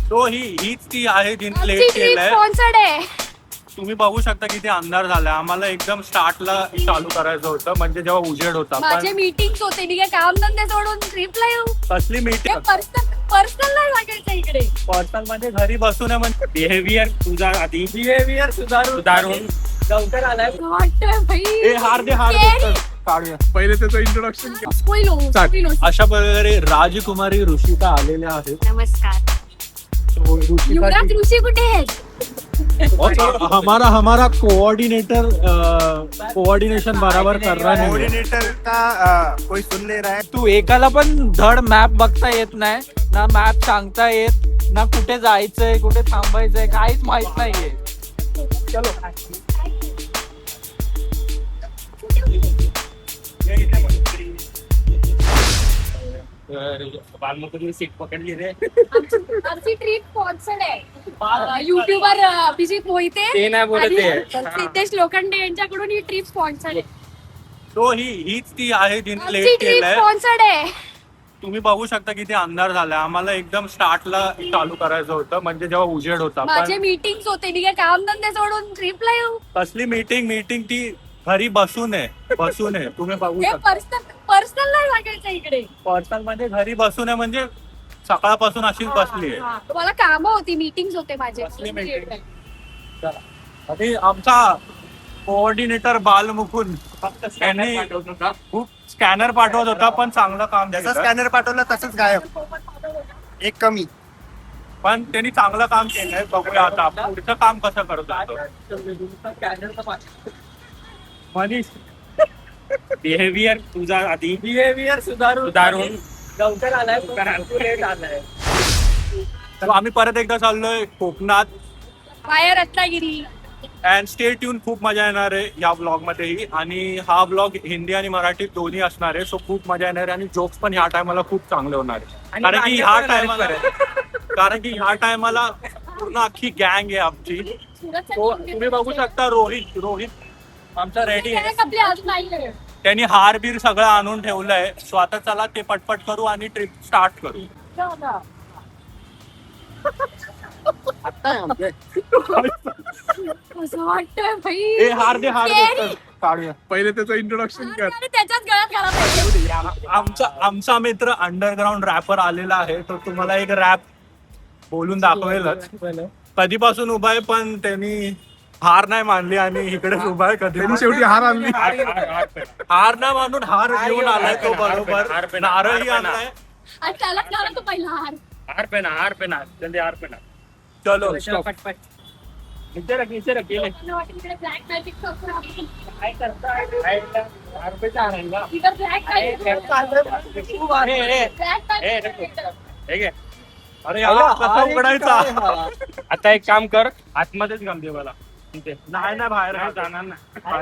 तो हीच ती आहे जिने आमची लेट ट्रिप केलंय. स्पॉन्सर्ड आहे. तुम्ही बघू शकता किती अंधार झालाय. आम्हाला एकदम स्टार्टला चालू करायचं होतं, म्हणजे जेव्हा उजेड होता. माझे पण मीटिंग होते, मी काय काम धंदे सोडून ट्रिपला येऊ? कसली मीटिंग पर्सनल नाही सांगायचं इकडे. पर्सनल मध्ये घरी बसून आहे, म्हणजे बिहेवियर तुझा आधी बिहेवियर सुधारून लवकर आलाय. वाटतंय भाई. हार दे काढूया. पहिले त्याचं इंट्रोडक्शन अशा प्रकारे राजकुमारी ऋषिका आलेल्या आहेत. नमस्कार. So, ऋषिका युवराज ऋषी कुठे आहेत? हमारा कोऑर्डिनेशन बराबर कर रहा है. कोऑर्डिनेटर का कोई सुन ले रहा है. तू एकाला पण धड मॅप बघता येत नाही ना, मॅप सांगता येत ना, कुठे जायचंय कुठे थांबायचंय काहीच माहित नाहीये. चलो सीट पकडली रे. आमची ट्रिप स्पॉन्सर्ड आहे. युट्यूबर अभिजित मोहिते ते नाही बोलत आहे. आणि सिद्धेश लोखंडे यांच्याकडून ही ट्रिप स्पॉन्सर्ड आहे. तो हीच ती आहे जिने आमची लेट ट्रिप केलंय. स्पॉन्सर्ड आहे. तुम्ही बघू शकता किती अंधार झालाय. आम्हाला एकदम स्टार्टला चालू करायचं होतं, म्हणजे जेव्हा उजेड होता. माझे पण मीटिंग होते, मी काय काम धंदे सोडून ट्रिपला येऊ? कसली मीटिंग ती घरी बसून आहे. तुम्ही बघू हे शकता पर्सनल नाही सांगायचं इकडे. पर्सनल मध्ये घरी बसून आहे, म्हणजे सकाळपासून अशीच बसली आहे. हा, मला कामं होती, मीटिंग होते माझे. कसली meeting? आणि आमचा कोऑर्डिनेटर बालमुकुंद यांनी खूप स्कॅनर पाठवत होता, पण चांगलं काम जसा केलं. स्कॅनर पाठवला तसंच गायब. एक कमी. पण त्यांनी चांगलं काम केलंय. बघूया आता आपण पुढचं काम कसं करतो. मनीष बिहेवियर तुझा आधी बिहेवियर सुधारून लवकर आलाय लेट आलाय. तर आम्ही परत एकदा चाललोय कोकणात. Wire Ratnagiri. And stay tune. खूप मजा येणार आहे या ब्लॉग मध्येही, आणि हा ब्लॉग हिंदी आणि मराठी दोन्ही असणार आहे. सो खूप मजा येणार आहे, आणि जोक्स पण ह्या टायमाला खूप चांगले होणार आहे. कारण की ह्या टायमाला पूर्ण अख्खी गँग आहे आमची. तो तुम्ही बघू शकता रोहित आमचा रेडी आहे. आपली अजून नाही. त्यांनी हार बीर सगळं आणून ठेवलंय. सो आता चला ते पटपट करू आणि ट्रिप स्टार्ट करू. असं वाटतंय भाई. हार दे काढूया. पहिले त्याचं इंट्रोडक्शन कर. आणि त्याच्याच गळ्यात घाला पाहिजे. आमचा मित्र अंडरग्राऊंड रॅपर आलेला आहे. तो तुम्हाला एक रॅप बोलून दाखवेलच. कधीपासून उभा आहे, पण त्यांनी हार नाही मानली आणि इकडेच उभा आहे. त्यांनी शेवटी हार आणली. हार नाही मानून हार घेऊन आलाय तो. बरोबर नारळही आणलाय. आणि त्यालाच घाला तो पहिला हार. हार पेना जल्दी हार पेना. चलो नीचे रख मला वाटलं इकडे ब्लॅक मॅजिक करतो आपण. काय करताय इकडे ब्लॅक मॅजिक. Black magic. अरे यार कसा उघडायचा. आता एक काम कर, आतमध्येच घाल दे मला. नाही ना बाहेर जाणार ना.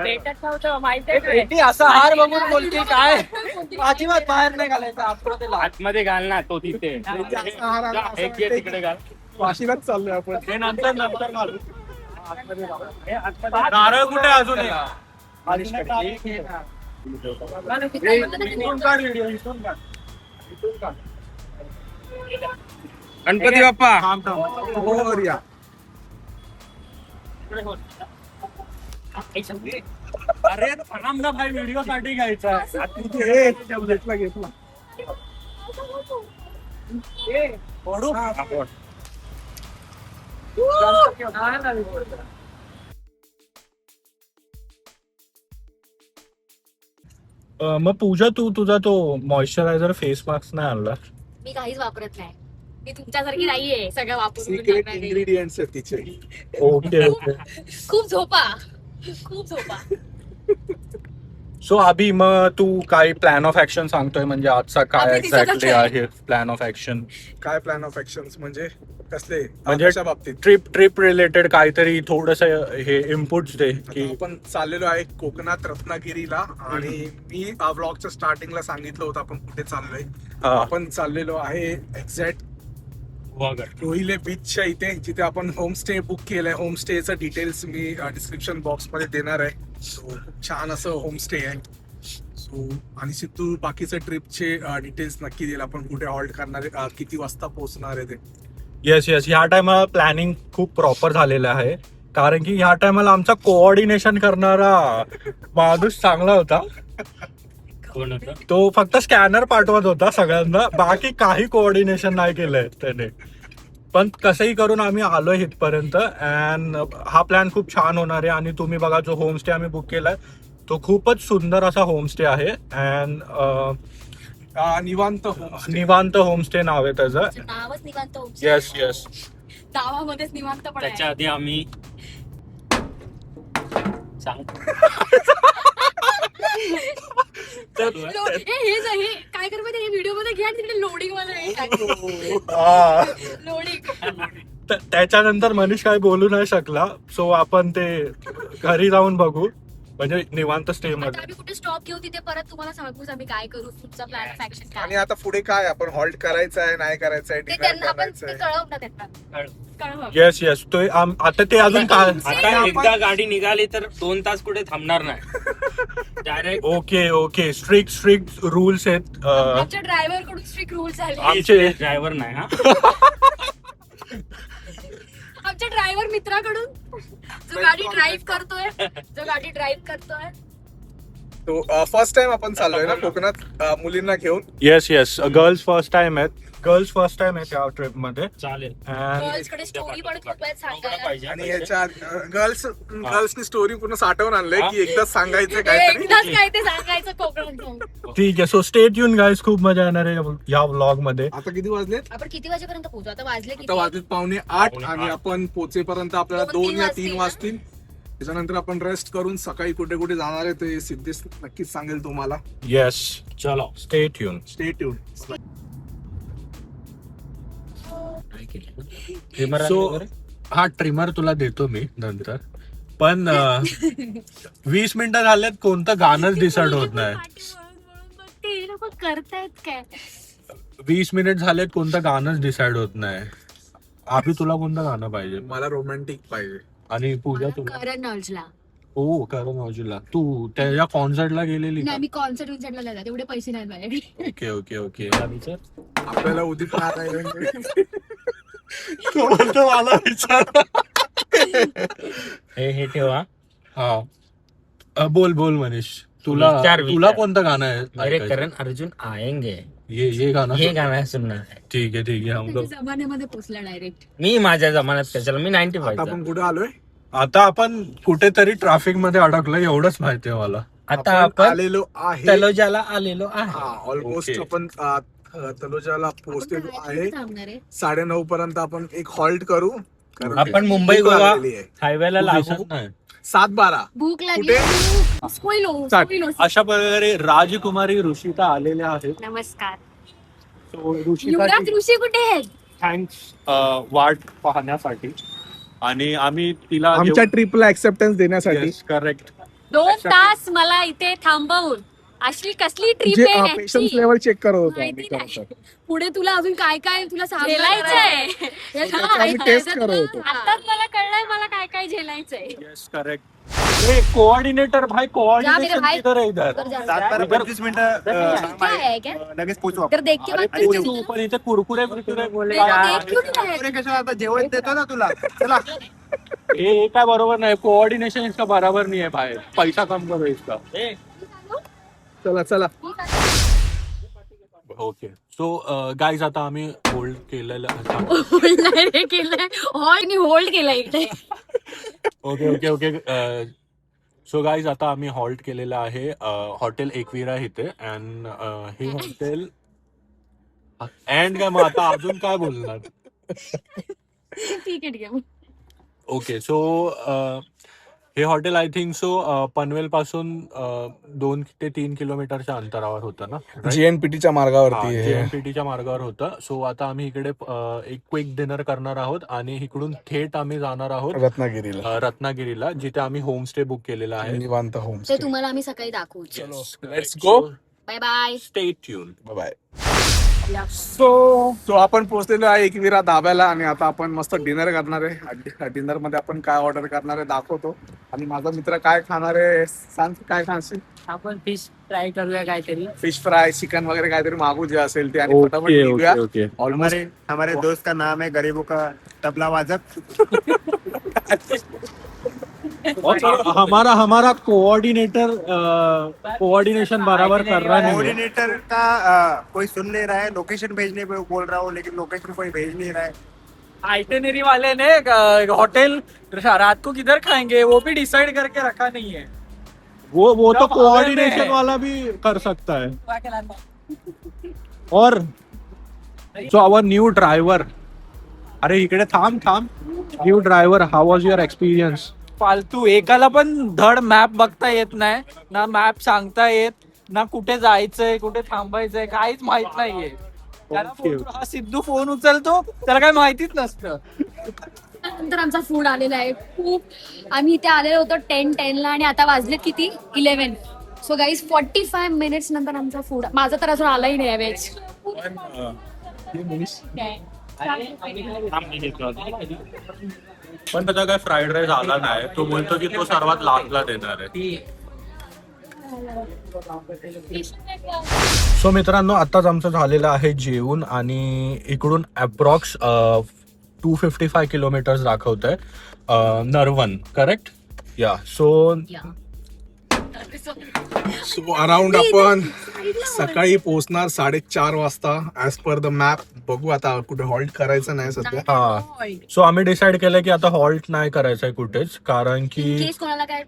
भेटत नव्हतं माहितीये ती असा हार बघून बोलते काय अजिबात बाहेर नाही घालायचं आतमध्ये लाव. आतमध्ये घाल ना तो तिथे. हार आणला असं एक घे वाटतंय तिकडे घाल. वाशीलाच चाललोय आपण. हे नंतर घालू. नारळ कुठे अजून गणपती बाप्पा. हो रिया. अरे थांब ना भाई, व्हिडिओ साठी घ्यायचा. घेतला. पडू. मग पूजा तू तुझा तो मॉइश्चरायझर फेस मास्क नाही आणला. मी काहीच वापरत नाही. मी तुमच्यासारखी नाहीये सगळं वापरून सिक्रेट टाकणारी. इंग्रेडियंट्स आहेत तिचे. ओके खूप झोपा. सो अभि मग तू काही प्लॅन ऑफ ऍक्शन सांगतोय, म्हणजे आजचा काय अभि तिच्यातच एक्झॅक्टली आहे. आहे प्लॅन ऑफ ऍक्शन. काय प्लॅन ऑफ ऍक्शन म्हणजे कसले म्हणजे कशा बाबतीत. ट्रिप रिलेटेड काहीतरी थोडस हे इनपुट्स दे की. आपण चाललेलो आहे कोकणात रत्नागिरीला, आणि मी ब्लॉगच्या स्टार्टिंगला सांगितलं होतं आपण कुठे चाललोय. आपण चाललेलो आहे एक्झॅक्ट रोहिले बीचच्या इथे, जिथे आपण होमस्टे बुक केलंय. होमस्टेचं डिटेल्स मी डिस्क्रिप्शन बॉक्स मध्ये देणार आहे. सो खूप छान असं होमस्टे आहे. सो आणि सिद्धू बाकीचं ट्रिपचे डिटेल्स नक्की देईल. आपण कुठे हॉल्ट करणार आहे, किती वाजता पोहोचणार आहे ते. येस येस, ह्या टायमाला प्लॅनिंग खूप प्रॉपर झालेलं आहे, कारण की ह्या टायमाला आमचा कोऑर्डिनेशन करणारा माणूस चांगला होता. कोण होतं? तो फक्त स्कॅनर पाठवत होता सगळ्यांना, बाकी काही कोऑर्डिनेशन नाही केलंय त्याने. पण कसंही करून आम्ही आलोय इथपर्यंत अँड हा प्लॅन खूप छान होणार आहे. आणि तुम्ही बघा, जो होमस्टे आम्ही बुक केलाय तो खूपच सुंदर असा होमस्टे आहे. अँड निवांत होम निवांत होमस्टे नाव आहे त्याचं. नावच निवांत होमस्टे. Yes yes. नावामध्येच निवांत पण त्याच्या आहे. आधी आम्ही सांग हे काय कर माहिती, हे व्हिडिओ मध्ये घ्या, तिकडे लोडिंग मध्ये लोडिंग. त्याच्यानंतर मनीष काय बोलू नाही शकला, सो आपण ते घरी जाऊन बघू, म्हणजे निवांत स्टे आता मध्ये. आम्ही कुठे स्टॉप घेऊ तिथे परत तुम्हाला सांगूच आम्ही काय करू, पुढचा प्लॅन ऑफ ऍक्शन आणि काय आता पुढे काय आपण हॉल्ट करायचं आहे नाही करायचं आहे ते डिसाईड त्यांना आपण करायचं ते आहे. कळव ना त्यांना कळव. येस येस, तो आता ते अजून काय. आता एकदा गाडी निघाली तर 2 तास कुठे थांबणार नाही. Direct okay okay, strict rules आहेत. आमच्या ड्रायव्हर कडून स्ट्रिक्ट रूल्स आले. आमचे ड्रायव्हर नाही हा. आमच्या ड्रायव्हर मित्राकडून जो गाडी ड्राईव्ह करतोय तो फर्स्ट टाइम आपण चाललोय ना कोकणात मुलींना घेऊन. Yes yes, girls first time आहेत. या ट्रिप मध्ये. चालेल. And गर्ल्स कडे स्टोरी पण खूप आहेत सांगायला. पाहिजे आणि याच्या गर्ल्सनी स्टोरी पूर्ण साठवून आणलंय की एकदाच सांगायचं काहीतरी. एकदाच काय ते सांगायचं कोकणात जाऊन. ठीक आहे, सो स्टे ट्यून गाईज, खूप मजा येणार आहे या व्लॉग मध्ये. आता किती वाजलेत? आपण किती वाजेपर्यंत पोहोचू? आता वाजले आता किती? वाजलेत 7:45 आणि आपण पोहोचेपर्यंत आपल्याला 2 या 3 वाजतील. त्याच्यानंतर आपण रेस्ट करून सकाळी कुठे कुठे जाणार आहे ते सिद्धेश नक्कीच सांगेल तुम्हाला. येस, चलो. Stay tune. Stay tune. So हा ट्रिमर तुला देतो मी नंतर, पण 20 मिनिटं झाल्यात कोणतं गाणंच डिसाइड होत नाही. ते लोक करतायत काय? 20 मिनिट झालेत कोणतं गाणंच डिसाइड होत नाही. अभि, तुला कोणतं गाणं पाहिजे? मला रोमॅन्टिक पाहिजे. आणि पूजा मला तुला? करण औजला. हो, करण औजला. तू त्याच्या कॉन्सर्टला गेलेली का? नाही, मी कॉन्सर्ट विन्सर्टला नाही जात, एवढे पैसे नाही माझ्याकडे. Okay okay okay. आपल्याला उदित नारायण तो बोलतो मला विचार. हे ठेवा. हा, बोल मनीष. तुला विचार. कोणतं गाणं आहे? अरे करण अर्जुन आएंगे, ये गाणं. हे गाणं सुनणार आहे. ठीक आहे हम लोग. जमान्यामध्ये पोचला डायरेक्ट. मी माझ्या जमान्यात कशाला, मी 95 आता आपण कुठे आलोय? आता आपण कुठेतरी ट्रॅफिक मध्ये अडकलो, एवढंच माहिती आहे मला. आता आपण आलेलो आहे. तलोजाला आलेलो आहे. Almost Okay. आपण तलोजाला पोहोचलेलो आहे. थांबणार आहे. 9:30 पर्यंत आपण एक हॉल्ट करू. कारण आपण मुंबई भूक गोवा लागलेली आहे. हायवेला तू लागू. दिसत नाही. 7:12. भूक लागली. अशा प्रकारे राजकुमारी ऋषिता आलेल्या आहेत. नमस्कार. So, युवराज ऋषी कुठे आहेत? थँक्स वाट पाहण्यासाठी. आणि आम्ही तिला आमच्या ट्रिपला ऍक्सेप्टन्स देण्यासाठी. करेक्ट. 2 तास मला इथे थांबवून अशी कसली ट्रिप जे आहे पेशन्स याची? लेवल चेक करत होतो माहिती आम्ही नाही. खरं तर. पुढे तुला अजून काय काय तुला झेलायचंय. त्याचं आम्ही टेस्ट करत होतो. आताच मला कळलंय मला काय काय झेलायचंय. Yes correct. कोऑर्डिनेटर भाई, कोऑर्डिनेशन भाई. किधर है इधर? 7:25 क्या है क्या? लगेच पोहोचू तर देख के अरे बात तू करते. पण इथे कुरकुरे बोले. देख क्यों नहीं रहे? आपण कशाला आता जेवण देतो ना तुला. चला हे काय बरोबर नाही, कोऑर्डिनेशन इसका बराबर नहीं है भाई. पैसा कम करो इसका. चला ओके. सो गाईज, आता आम्ही होल्ड केलेलं. होल्ड नाही रे केलंय, होल्ड केलंय इकडे. ओके. सो गाईज, आता आम्ही हॉल्ट केलेलं आहे हॉटेल एकविरा इथे. अँड हे हॉटेल अँड काय, मग आता अजून काय बोलणार? ठीक आहे. ओके. सो हे hotel I think so Panvel पासून 2 ते 3 किलोमीटरच्या अंतरावर होतं ना? जीएनपीटीच्या मार्गावरती आहे. JNPT मार्गावर होतं. सो आता आम्ही इकडे एक क्विक डिनर करणार आहोत आणि इकडून थेट आम्ही जाणार आहोत रत्नागिरीला, जिथे आम्ही होमस्टे बुक केलेला आहे. निवांत ते होमस्टे. तुम्हाला आम्ही सकाळी दाखवू. Let's go. Bye bye. Stay tune. Bye. So आपण पोहोचलेलो आहे एकविरा धाब्याला आणि आता आपण मस्त डिनर करणार आहे. डिनर मध्ये आपण काय ऑर्डर करणार आहे दाखवतो. आणि माझा मित्र काय खाणार आहे सांग, काय खाणार? आपण फिश ट्राय करूया काहीतरी. फिश फ्राय, चिकन वगैरे काहीतरी मागू जे असेल ते आणि फटाफट निघूया. ऑलमोस्ट हमारे दोस्त का नाम है गरीबों का तबला वादक. हमारा कोऑर्डिनेशन बराबर कर रहा है. कोऑर्डिनेटर का कोई सुन नहीं रहा है. लोकेशन भेजने पे बोल रहा हूँ लेकिन लोकेशन कोई भेज नहीं रहा है. आइटनरी वाले ने होटल रात को किधर खाएंगे वो भी डिसाइड करके रखा नहीं है. वो तो जब कोऑर्डिनेशन हमें- वाला भी कर सकता है. और सो आवर न्यू ड्रायव्हर. अरे इकडे थांब. New driver, how was your experience? फालतू एकाला पण धड मॅप बघता येत नाही ना, मॅप सांगता येत ना, कुठे जायचंय कुठे थांबायचंय काहीच माहित नाहीये. त्याला हा सिद्धू फोन उचलतो त्याला काय माहितीच नसतं. नंतर आमचा फूड आलेला आहे. खूप आम्ही इथे आलेलो होतो 10:10 आणि आता वाजले किती 11. सो गाईज 45 मिनिट्स नंतर आमचा फूड, माझा तर अजून आलाही नाही व्हेज. पण त्याचा काय फ्राईड राईस आला नाही. तो बोलतो की तो सर्वात लास्टला देणार आहे. सो मित्रांनो, आताच आमचं झालेलं आहे जेवण आणि इकडून अप्रॉक्स 255 किलोमीटर्स दाखवत आहे नरवन. करेक्ट? या. सो अराउंड आपण सकाळी पोहोचणार 4:30 वाजता ऍज पर द मॅप. बघू आता कुठे हॉल्ट करायचं नाही सध्या. हा, सो आम्ही डिसाइड केलं की आता हॉल्ट नाही करायचंय कुठेच, कारण की केस कोणाला काय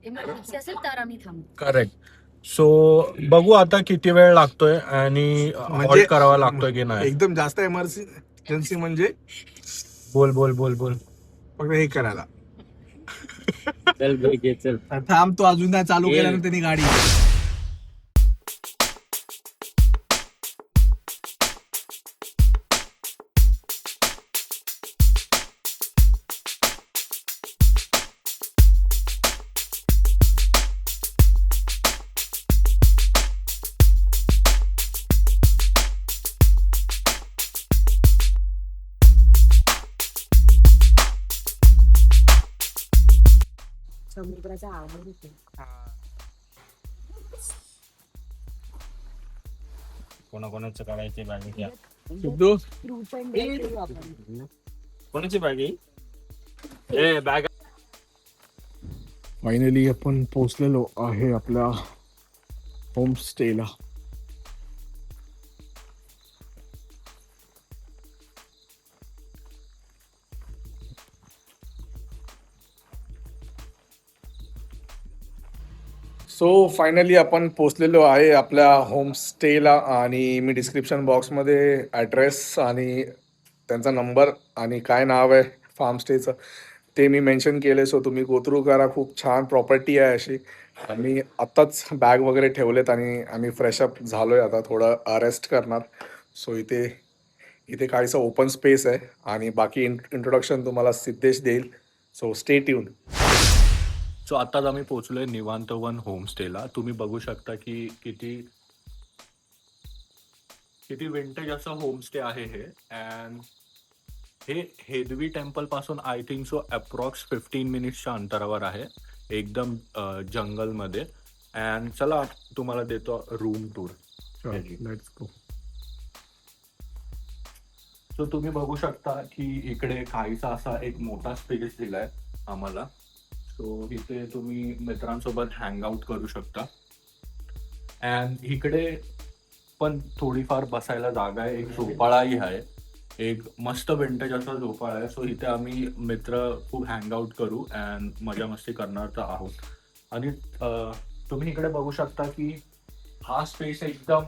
इमर्जन्सी असेल तर आम्ही थांबू. करेक्ट. सो बघू आता किती वेळ लागतोय आणि हॉल्ट करावा लागतोय की नाही. एकदम जास्त इमर्जन्सी म्हणजे बोल. फक्त हे करायला चल break घे, चल. थांब. तो अजून नाही चालू केला ना त्यांनी गाडी. समुद्राचा आवाज येतो. कोणाकोणाचं काढायचे बागी घ्या. सिद्धू, Group and date करू आपण. कोणाची बागी ए बॅग. फायनली आपण पोहोचलेलो आहे आपल्या होम स्टेला. सो फायनली आपण पोहोचलेलो आहे आपल्या होम स्टेला आणि मी डिस्क्रिप्शन बॉक्समध्ये ॲड्रेस आणि त्यांचा नंबर आणि काय नाव आहे फार्म स्टेचं ते मी मेन्शन केले. सो तुम्ही गो थ्रू करा. खूप छान प्रॉपर्टी आहे अशी. आम्ही आत्ताच बॅग वगैरे ठेवलेत आणि आम्ही फ्रेशअप झालो आहे. आता थोडं रेस्ट करणार. सो इथे काहीसं ओपन स्पेस आहे आणि बाकी इंट्रोडक्शन तुम्हाला सिद्धेश देईल. So stay tune. सो आताच आम्ही पोहोचलोय निवांतवन होमस्टेला. तुम्ही बघू शकता की किती विंटेज असं होमस्टे आहे हे. अँड हे हेदवी टेम्पल पासून आय थिंक सो अप्रॉक्स 15 मिनिट्सच्या अंतरावर आहे, एकदम जंगलमध्ये. अँड चला तुम्हाला देतो room tour. Let's go. So तुम्ही बघू शकता की इकडे काहीसा असा एक मोठा स्पेस दिलाय आम्हाला. सो इथे तुम्ही मित्रांसोबत हँग आउट करू शकता. अँड इकडे पण थोडीफार बसायला जागा आहे. एक झोपाळाही आहे, एक मस्त विंटेज असा झोपाळा आहे. सो इथे आम्ही मित्र खूप हँग आउट करू अँड मजा मस्ती करणार तर आहोत. आणि तुम्ही इकडे बघू शकता की हा स्पेस एकदम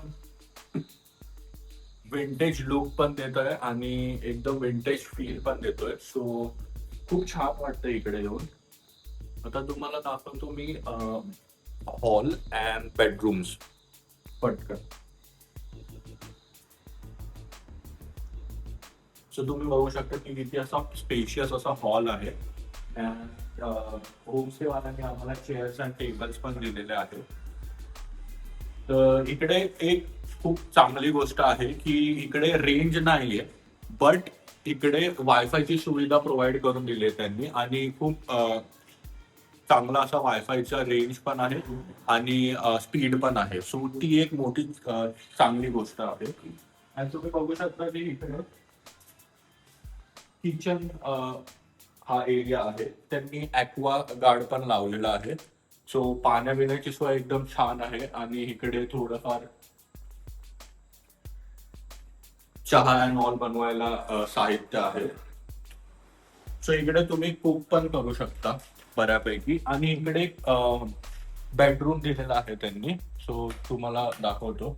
विंटेज लुक पण देतोय आणि एकदम विंटेज फील पण देतोय. सो खूप छान वाटतं इकडे येऊन. आता तुम्हाला दाखवतो मी हॉल अँड बेडरूम्स पटकन. सो तुम्ही बघू शकता की किती असा स्पेशियस असा हॉल आहे. होमस्टे वाल्यांनी आम्हाला चेअर्स अँड टेबल्स पण दिलेले आहेत. तर इकडे एक खूप चांगली गोष्ट आहे की इकडे रेंज नाहीये, बट इकडे वायफायची सुविधा प्रोव्हाइड करून दिली आहे त्यांनी आणि खूप चांगला असा वायफायचा रेंज पण आहे आणि स्पीड पण आहे. सो ती एक मोठी चांगली गोष्ट आहे. आणि तुम्ही बघू शकता की इकडे किचन हा एरिया आहे, त्यांनी ॲक्वा गार्ड पण लावलेला आहे. सो पाण्यापिण्याची सोय एकदम छान आहे आणि इकडे थोडंफार चहा अँड ऑल बनवायला साहित्य आहे. सो इकडे तुम्ही कुक पण करू शकता बऱ्यापैकी. आणि इकडे बेडरूम दिलेला आहे त्यांनी. सो तुम्हाला दाखवतो.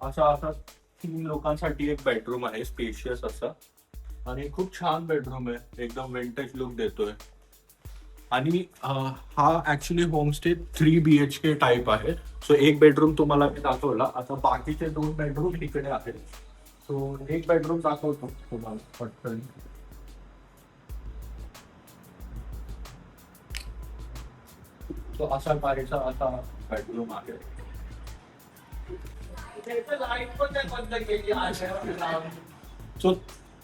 असा 3 लोकांसाठी एक बेडरूम आहे, स्पेशियस असा आणि खूप छान बेडरूम आहे, एकदम विंटेज लुक देतोय. आणि हा ऍक्च्युली होमस्टे 3 BHK टाईप आहे. सो एक बेडरूम तुम्हाला मी दाखवला, आता बाकीचे 2 बेडरूम इकडे आहेत. सो एक बेडरूम दाखवतो तुम्हाला पटकन. तो असा बारीचा असा बेडरूम आहे. सो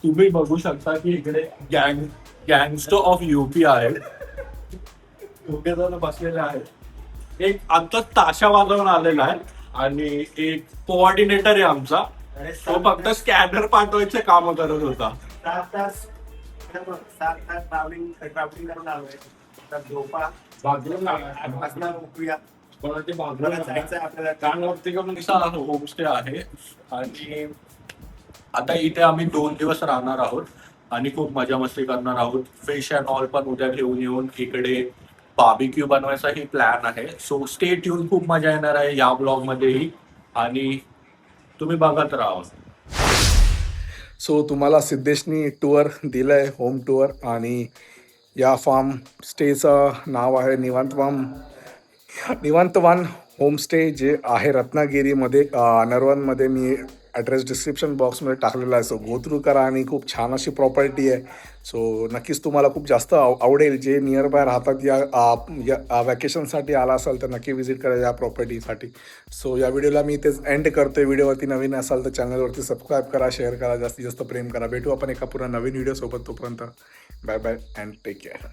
तुम्ही बघू शकता की इकडे गँगस्टर ऑफ UP आहे, दोघे जण बसलेले आहेत. एक आता ताशा वाजवून आलेला आहे आणि एक कोऑर्डिनेटर आहे आमचा, तो फक्त स्कॅनर पाठवायचे काम करत होता. 7 तास ट्रॅव्हलिंग करून आलोय. तर झोपा बसणार उठूया. कोणाचे मला जायचंय आपल्याला. कानवरती होमस्टे आहे आणि आता इथे आम्ही 2 दिवस राहणार आहोत आणि खूप मजा मस्ती करणार आहोत. फिश अँड ऑल पण उद्या घेऊन येऊन इकडे बार्बिक्यू बनवायचाही प्लॅन आहे. सो स्टे ट्यून, खूप मजा येणार आहे या ब्लॉग मध्येही आणि तुम्ही बघत राहा. सो तुम्हाला सिद्धेशनी टूर दिलंय, होम टूर. आणि या फार्म स्टेचं नाव आहे निवांतवन होमस्टे, जे आहे रत्नागिरीमध्ये नरवनमध्ये. मी ॲड्रेस डिस्क्रिप्शन बॉक्समध्ये टाकलेला आहे. सो गो थ्रू करा. आणि खूप छान अशी प्रॉपर्टी आहे. सो नक्कीच तुम्हाला खूप जास्त आवडेल. जे नियर बाय राहतात या वॅकेशनसाठी आला असाल तर नक्की व्हिजिट करा या प्रॉपर्टीसाठी. सो या व्हिडिओला मी इथेच एंड करतोय. व्हिडिओवरती नवीन असाल तर चॅनलवरती सबस्क्राईब करा, शेअर करा, जास्तीत जास्त प्रेम करा. भेटू आपण एका पुन्हा नवीन व्हिडिओसोबत. तोपर्यंत bye bye and take care.